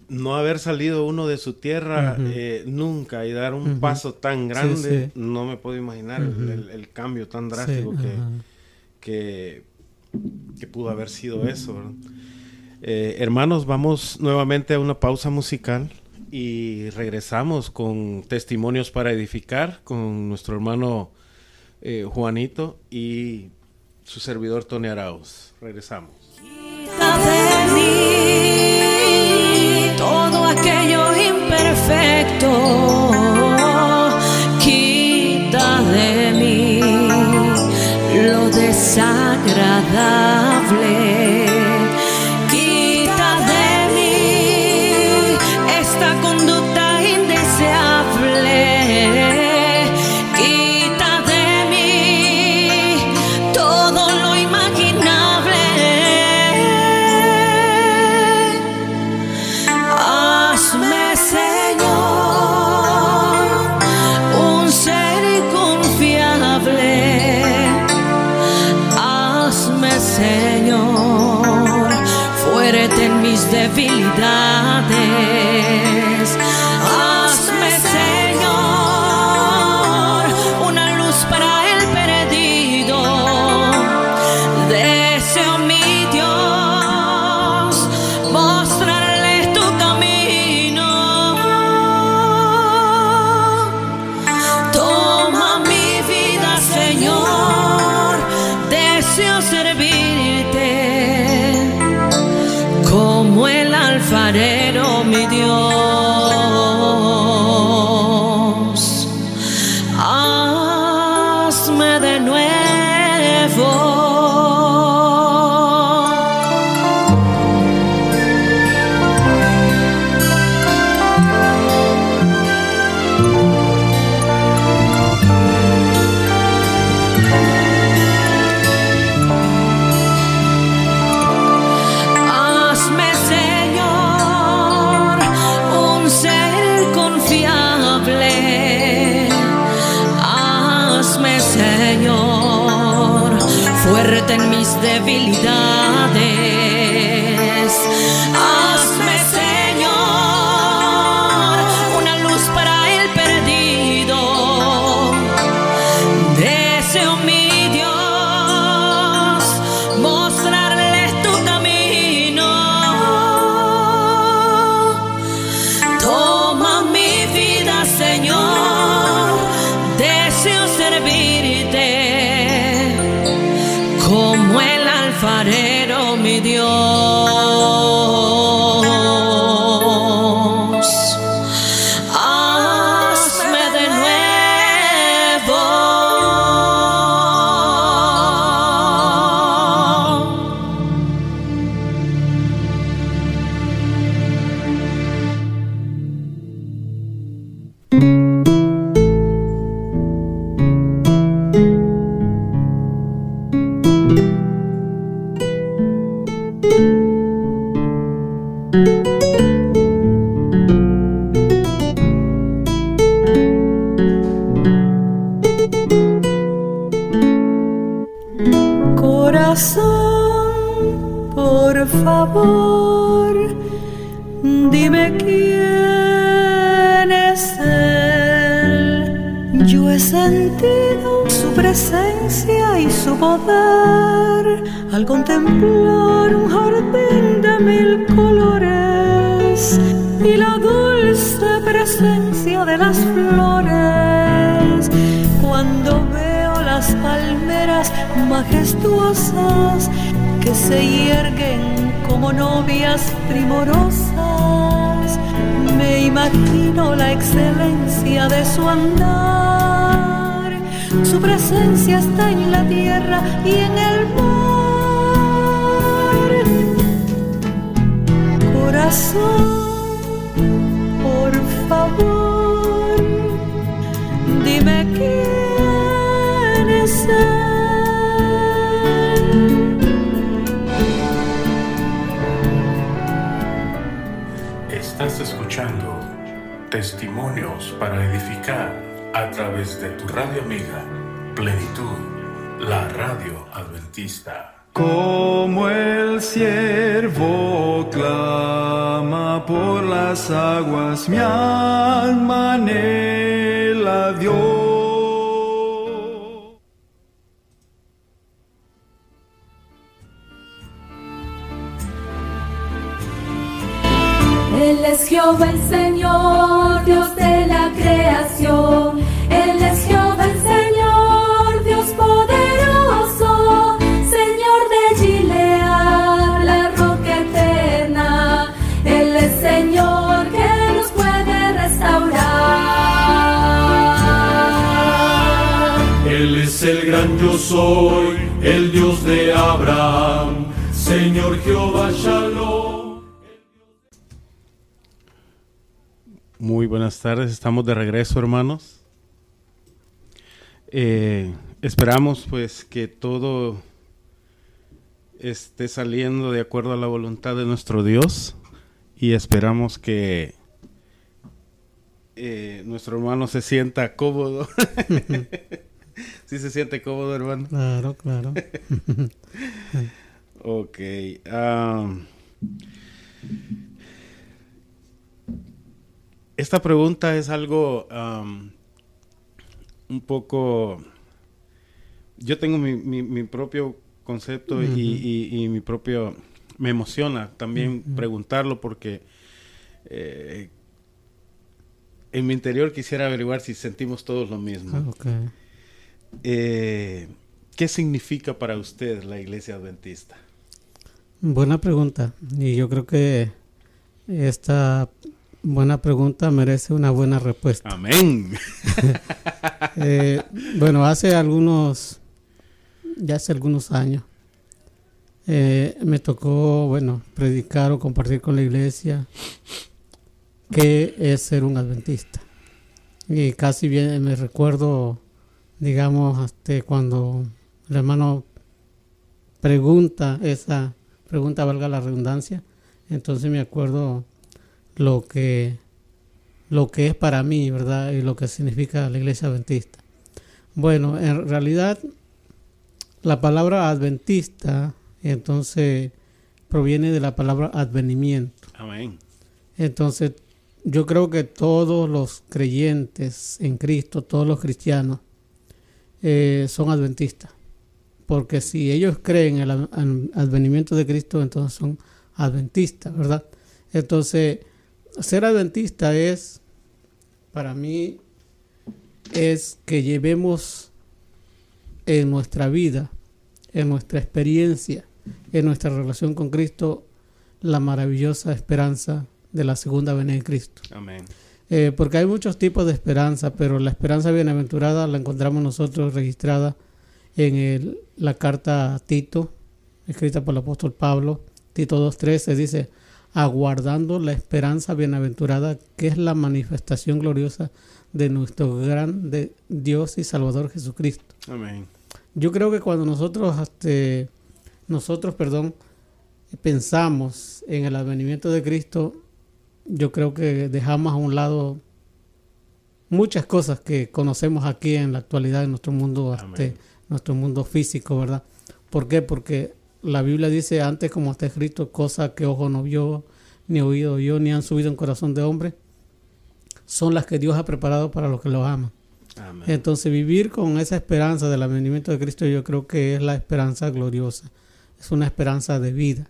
No haber salido uno de su tierra nunca, y dar un paso tan grande, no me puedo imaginar el cambio tan drástico que pudo haber sido eso, ¿verdad? Hermanos, vamos nuevamente a una pausa musical y regresamos con testimonios para edificar con nuestro hermano Juanito y su servidor Tony Arauz. Regresamos. De mí todo aquello imperfecto, quita de mí lo desagradable, quita de mí esta conducta indeseable, quita de mí todo lo imaginable. Hazme, Señor, debilidades. Hazme, Señor, una luz para el perdido. Deseo, mi Dios, mostrarle tu camino. Toma mi vida, Señor, deseo servirte como el alfarero, mi Dios. Hazme de nuevo. Hazme, Señor, un ser confiable. Hazme, Señor, fuerte en mis debilidades. Hazme, Señor, una luz para el perdido. Deseo, mi Dios, mostrarles tu camino. Toma mi vida, Señor, deseo servirte como el alfarero, mi Dios. Hazme de nuevo. Corazón, por favor, dime quién es él. Yo he sentido su presencia y su poder al contemplar un jardín de mil colores y la dulce presencia de las flores. Cuando veo las palmeras majestuosas que se yerguen como novias primorosas, me imagino la excelencia de su andar. Su presencia está en la tierra y en el mar. Corazón, por favor, dime quién es él. Estás escuchando Testimonios para Edificar a través de tu radio amiga Plenitud, la radio adventista. Como el siervo clama por las aguas, mi alma anhela a Dios. Él es Jehová el Señor, Dios de la creación. Él es Jehová el Señor, Dios poderoso, Señor de Gilead, la roca eterna. Él es Señor que nos puede restaurar. Él es el gran yo soy, el Dios de Abraham, Señor Jehová Shalom. Muy buenas tardes, estamos de regreso, hermanos. Esperamos pues que todo esté saliendo de acuerdo a la voluntad de nuestro Dios y esperamos que nuestro hermano se sienta cómodo. ¿Sí se siente cómodo, hermano? Claro, claro. Ok. Esta pregunta es algo un poco... Yo tengo mi propio concepto y mi propio... Me emociona también preguntarlo porque en mi interior quisiera averiguar si sentimos todos lo mismo. Okay. ¿Qué significa para usted la Iglesia Adventista? Buena pregunta. Y yo creo que esta buena pregunta merece una buena respuesta. Amén. Bueno, hace algunos años me tocó, predicar o compartir con la iglesia qué es ser un adventista. Y casi bien me recuerdo, digamos, cuando el hermano pregunta, esa pregunta valga la redundancia, entonces me acuerdo lo que es para mí, ¿verdad? Y lo que significa la iglesia adventista. Bueno, en realidad la palabra adventista entonces proviene de la palabra advenimiento. Amén. Entonces yo creo que todos los creyentes en Cristo, todos los cristianos son adventistas, porque si ellos creen en el advenimiento de Cristo, entonces son adventistas, ¿verdad? Entonces ser adventista es, para mí, es que llevemos en nuestra vida, en nuestra experiencia, en nuestra relación con Cristo, la maravillosa esperanza de la segunda venida de Cristo. Amén. Porque hay muchos tipos de esperanza, pero la esperanza bienaventurada la encontramos nosotros registrada en la carta a Tito, escrita por el apóstol Pablo. Tito 2:13 dice: aguardando la esperanza bienaventurada, que es la manifestación gloriosa de nuestro gran Dios y Salvador Jesucristo. Amén. Yo creo que cuando nosotros pensamos en el advenimiento de Cristo, yo creo que dejamos a un lado muchas cosas que conocemos aquí en la actualidad en nuestro mundo, nuestro mundo físico, ¿verdad? ¿Por qué? Porque la Biblia dice antes, como está escrito, cosas que ojo no vio, ni oído oyó, ni han subido en corazón de hombre, son las que Dios ha preparado para los que los aman. Amén. Entonces vivir con esa esperanza del advenimiento de Cristo, yo creo que es la esperanza gloriosa, es una esperanza de vida.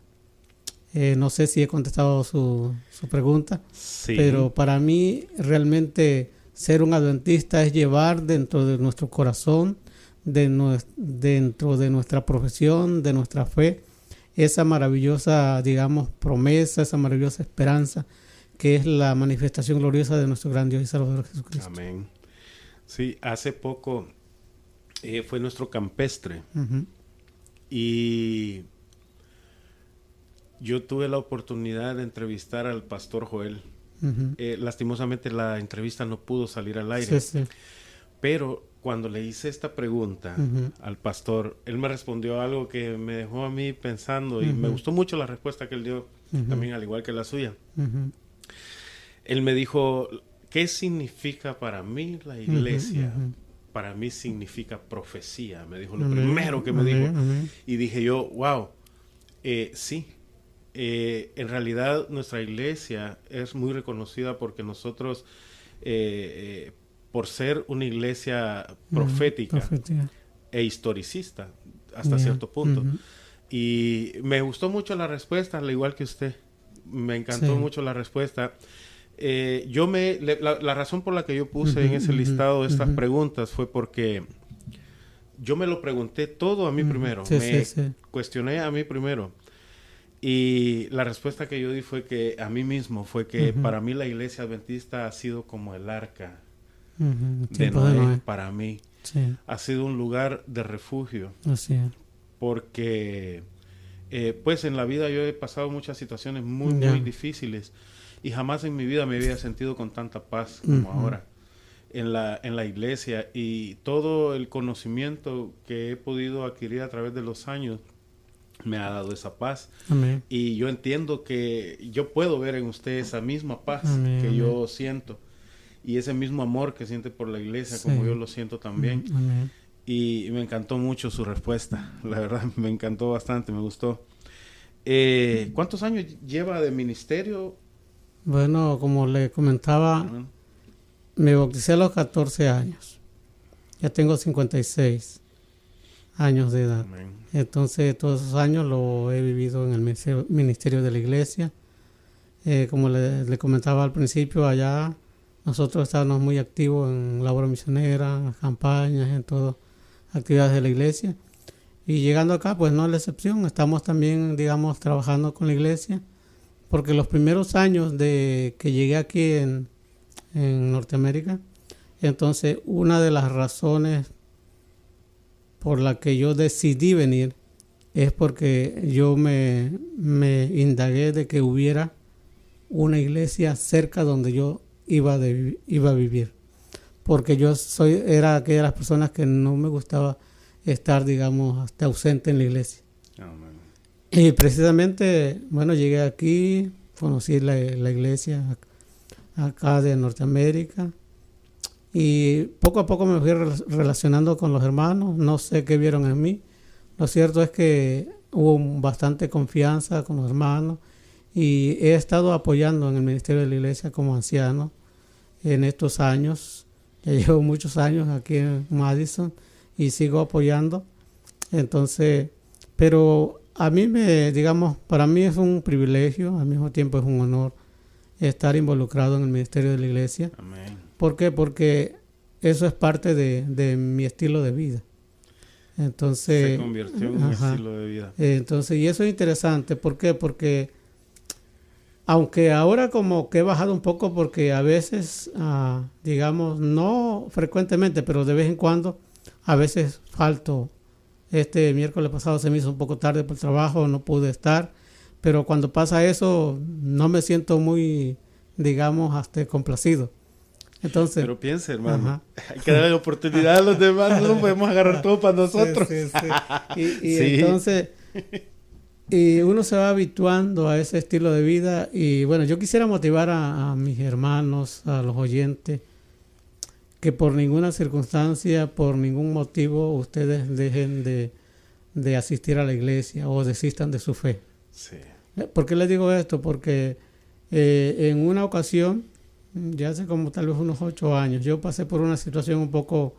No sé si he contestado su pregunta, sí, pero para mí realmente ser un adventista es llevar dentro de nuestro corazón, dentro de nuestra profesión, de nuestra fe, esa maravillosa, digamos, promesa, esa maravillosa esperanza que es la manifestación gloriosa de nuestro gran Dios y Salvador Jesucristo. Amén. Sí, hace poco fue nuestro campestre y yo tuve la oportunidad de entrevistar al pastor Joel. Lastimosamente la entrevista no pudo salir al aire, pero cuando le hice esta pregunta al pastor, él me respondió algo que me dejó a mí pensando y me gustó mucho la respuesta que él dio, también al igual que la suya. Él me dijo: ¿qué significa para mí la iglesia? Para mí significa profecía, me dijo lo primero que me dijo. Y dije yo, wow, sí. En realidad nuestra iglesia es muy reconocida porque nosotros, por ser una iglesia profética e historicista hasta cierto punto, y me gustó mucho la respuesta, al igual que usted, me encantó mucho la respuesta. La razón por la que yo puse en ese listado estas preguntas fue porque yo me lo pregunté todo a mí primero, cuestioné a mí primero, y la respuesta que yo di fue que a mí mismo fue que para mí la iglesia adventista ha sido como el arca de Noé. Para mí ha sido un lugar de refugio. Así es. Porque pues en la vida yo he pasado muchas situaciones muy difíciles y jamás en mi vida me había sentido con tanta paz como ahora en la iglesia, y todo el conocimiento que he podido adquirir a través de los años me ha dado esa paz. Amén. Y yo entiendo que yo puedo ver en usted esa misma paz que yo siento, y ese mismo amor que siente por la iglesia como yo lo siento también. Y me encantó mucho su respuesta, la verdad me encantó bastante, me gustó. ¿Cuántos años lleva de ministerio? Bueno, como le comentaba, me bauticé a los 14 años. Ya tengo 56 años de edad. Amén. Entonces, todos esos años lo he vivido en el ministerio de la iglesia. Como le comentaba al principio, allá nosotros estábamos muy activos en labor misionera, en campañas, en todas actividades de la iglesia. Y llegando acá, pues no es la excepción. Estamos también, digamos, trabajando con la iglesia. Porque los primeros años de que llegué aquí en Norteamérica, entonces una de las razones por la que yo decidí venir es porque yo me indagué de que hubiera una iglesia cerca donde yo iba a vivir. Porque yo era aquella de las personas que no me gustaba estar, digamos, hasta ausente en la iglesia. Amén. Y precisamente, bueno, llegué aquí, conocí la iglesia acá de Norteamérica y poco a poco me fui relacionando con los hermanos. No sé qué vieron en mí. Lo cierto es que hubo bastante confianza con los hermanos y he estado apoyando en el ministerio de la iglesia como anciano en estos años. Ya llevo muchos años aquí en Madison y sigo apoyando. Entonces, pero a mí para mí es un privilegio, al mismo tiempo es un honor estar involucrado en el ministerio de la iglesia. Amén. ¿Por qué? Porque eso es parte de mi estilo de vida. Entonces, se convirtió en un estilo de vida. Entonces, y eso es interesante. ¿Por qué? Porque aunque ahora como que he bajado un poco porque a veces, digamos, no frecuentemente, pero de vez en cuando, a veces falto. Este miércoles pasado se me hizo un poco tarde por el trabajo, no pude estar, pero cuando pasa eso no me siento muy, digamos, hasta complacido. Entonces, pero piense, hermano, hay que darle oportunidad a los demás, no podemos agarrar todo para nosotros. Sí. Y sí. Entonces, y uno se va habituando a ese estilo de vida y bueno, yo quisiera motivar a mis hermanos, a los oyentes, que por ninguna circunstancia, por ningún motivo, ustedes dejen de asistir a la iglesia o desistan de su fe. Sí. ¿Por qué les digo esto? Porque en una ocasión, ya hace como tal vez unos 8 años, yo pasé por una situación un poco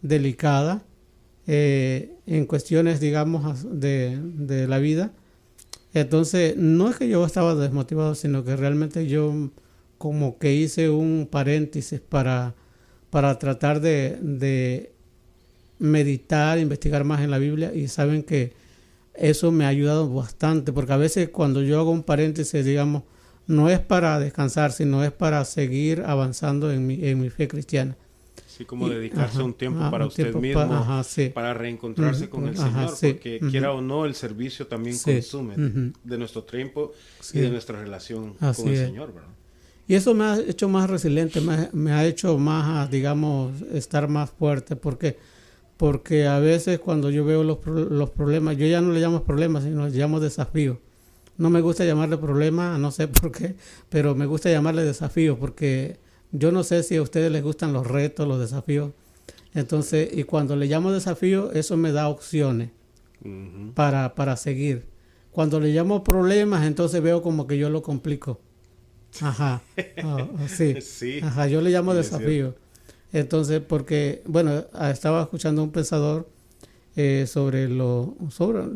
delicada en cuestiones, digamos, de la vida. Entonces, no es que yo estaba desmotivado, sino que realmente yo como que hice un paréntesis para tratar de meditar, investigar más en la Biblia, y saben que eso me ha ayudado bastante, porque a veces cuando yo hago un paréntesis, digamos, no es para descansar, sino es para seguir avanzando en mi fe cristiana. Sí, como dedicarse un tiempo para usted mismo, para reencontrarse con el Señor, porque quiera o no, el servicio también consume de nuestro tiempo y de nuestra relación con el Señor, ¿verdad? Y eso me ha hecho más resiliente, me ha hecho más, digamos, estar más fuerte. Porque a veces cuando yo veo los problemas, yo ya no le llamo problemas, sino le llamo desafíos. No me gusta llamarle problema, no sé por qué, pero me gusta llamarle desafíos, porque yo no sé si a ustedes les gustan los retos, los desafíos. Entonces, y cuando le llamo desafío, eso me da opciones para seguir. Cuando le llamo problemas, entonces veo como que yo lo complico. Sí. Yo le llamo desafío. Entonces, porque, bueno, estaba escuchando un pensador sobre el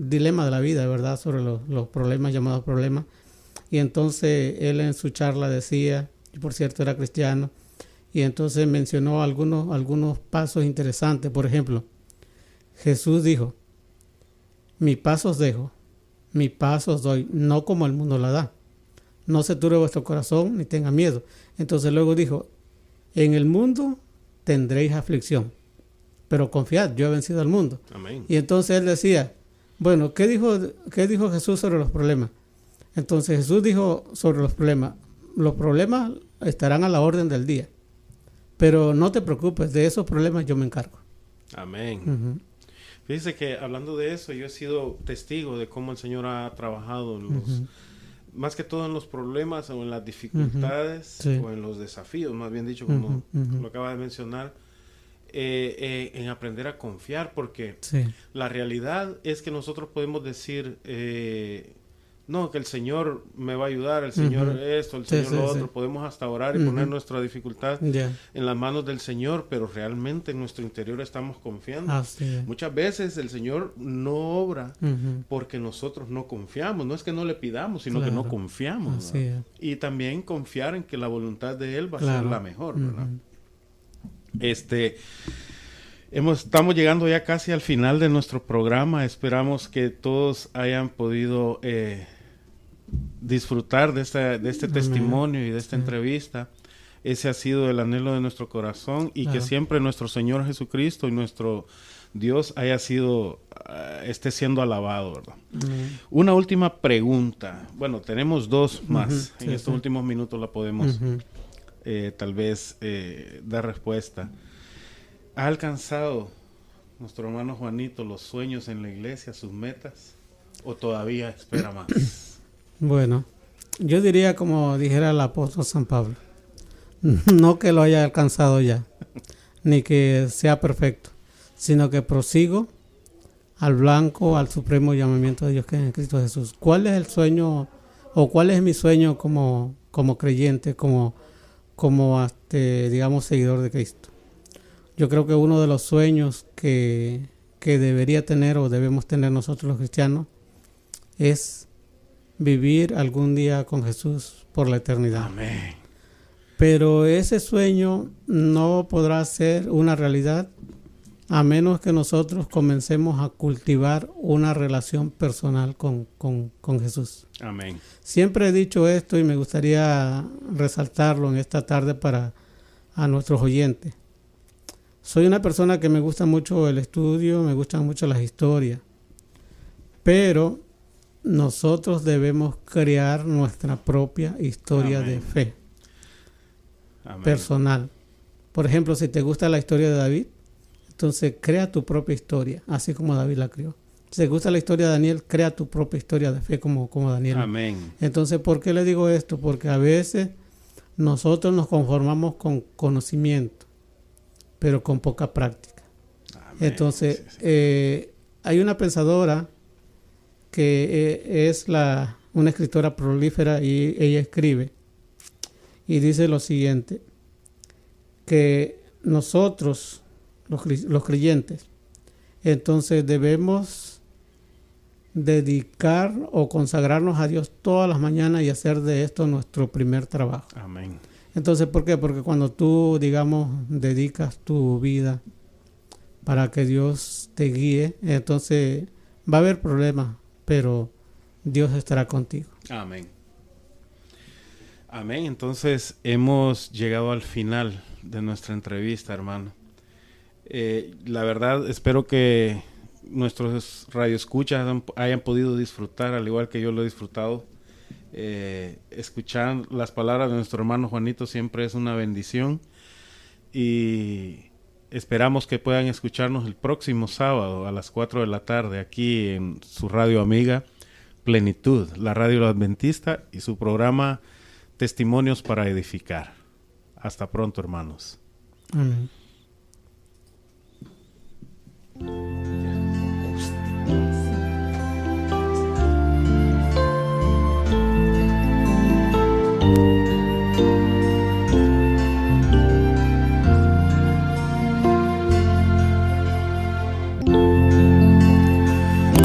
dilema de la vida, ¿verdad? Sobre los problemas, llamados problemas. Y entonces él en su charla decía, y por cierto era cristiano, y entonces mencionó algunos pasos interesantes. Por ejemplo, Jesús dijo: mi paz os dejo, mi paz os doy, no como el mundo la da. No se turbe vuestro corazón ni tenga miedo. Entonces luego dijo: en el mundo tendréis aflicción, pero confiad, yo he vencido al mundo. Amén. Y entonces él decía, bueno, ¿qué dijo Jesús sobre los problemas? Entonces Jesús dijo sobre los problemas estarán a la orden del día, pero no te preocupes, de esos problemas yo me encargo. Amén. Fíjese que hablando de eso, yo he sido testigo de cómo el Señor ha trabajado en los... más que todo en los problemas o en las dificultades o en los desafíos, más bien dicho, como lo acaba de mencionar, en aprender a confiar, porque la realidad es que nosotros podemos decir, no, que el Señor me va a ayudar, el Señor esto, el Señor lo otro. Podemos hasta orar y poner nuestra dificultad en las manos del Señor, pero realmente en nuestro interior estamos confiando. Muchas veces el Señor no obra porque nosotros no confiamos. No es que no le pidamos, sino que no confiamos. Y también confiar en que la voluntad de Él va a ser la mejor, ¿verdad? Estamos llegando ya casi al final de nuestro programa. Esperamos que todos hayan podido disfrutar de este testimonio y de esta entrevista. Ese ha sido el anhelo de nuestro corazón y que siempre nuestro Señor Jesucristo y nuestro Dios esté siendo alabado, ¿verdad? Una última pregunta. Bueno, tenemos dos más. En estos últimos minutos la podemos tal vez dar respuesta. ¿Ha alcanzado nuestro hermano Juanito los sueños en la iglesia, sus metas? ¿O todavía espera más? Bueno, yo diría como dijera el apóstol San Pablo, no que lo haya alcanzado ya, ni que sea perfecto, sino que prosigo al blanco, al supremo llamamiento de Dios que es en Cristo Jesús. ¿Cuál es el sueño, o cuál es mi sueño como creyente, como digamos, seguidor de Cristo? Yo creo que uno de los sueños que debería tener o debemos tener nosotros los cristianos es vivir algún día con Jesús por la eternidad. Amén. Pero ese sueño no podrá ser una realidad a menos que nosotros comencemos a cultivar una relación personal con Jesús. Amén. Siempre he dicho esto y me gustaría resaltarlo en esta tarde a nuestros oyentes. Soy una persona que me gusta mucho el estudio, me gustan mucho las historias, pero nosotros debemos crear nuestra propia historia de fe personal. Por ejemplo, si te gusta la historia de David, entonces crea tu propia historia, así como David la creó. Si te gusta la historia de Daniel, crea tu propia historia de fe como Daniel. Amén. Entonces, ¿por qué le digo esto? Porque a veces nosotros nos conformamos con conocimiento, pero con poca práctica. Amén. Entonces, hay una pensadora que es una escritora prolífera y ella escribe y dice lo siguiente, que nosotros, los creyentes, entonces debemos dedicar o consagrarnos a Dios todas las mañanas y hacer de esto nuestro primer trabajo. Amén. Entonces, ¿por qué? Porque cuando tú, digamos, dedicas tu vida para que Dios te guíe, entonces va a haber problemas, pero Dios estará contigo. Amén. Amén. Entonces hemos llegado al final de nuestra entrevista, hermano. La verdad, espero que nuestros radioescuchas hayan podido disfrutar, al igual que yo lo he disfrutado. Escuchar las palabras de nuestro hermano Juanito siempre es una bendición. Y esperamos que puedan escucharnos el próximo sábado a las 4 de la tarde aquí en su radio amiga Plenitud, la radio adventista, y su programa Testimonios para Edificar. Hasta pronto, hermanos. Amén.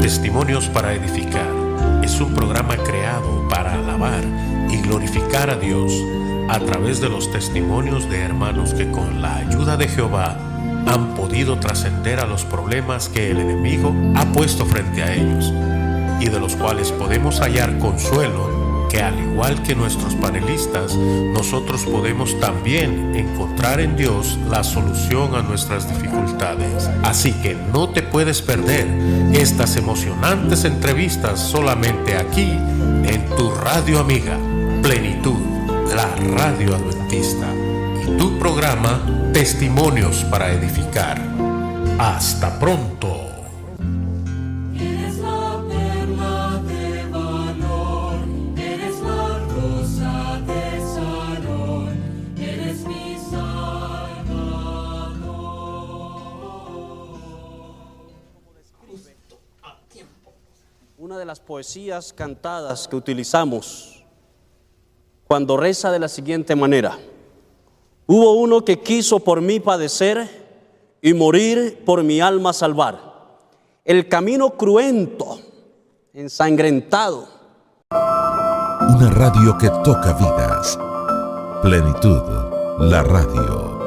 Testimonios para Edificar es un programa creado para alabar y glorificar a Dios a través de los testimonios de hermanos que con la ayuda de Jehová han podido trascender a los problemas que el enemigo ha puesto frente a ellos y de los cuales podemos hallar consuelo, que al igual que nuestros panelistas, nosotros podemos también encontrar en Dios la solución a nuestras dificultades. Así que no te puedes perder estas emocionantes entrevistas solamente aquí en tu radio amiga Plenitud, la radio adventista, y tu programa Testimonios para Edificar. Hasta pronto. Uno una de las poesías cantadas que utilizamos cuando reza de la siguiente manera: hubo uno que quiso por mí padecer y morir por mi alma salvar. El camino cruento, ensangrentado. Una radio que toca vidas. Plenitud, la radio.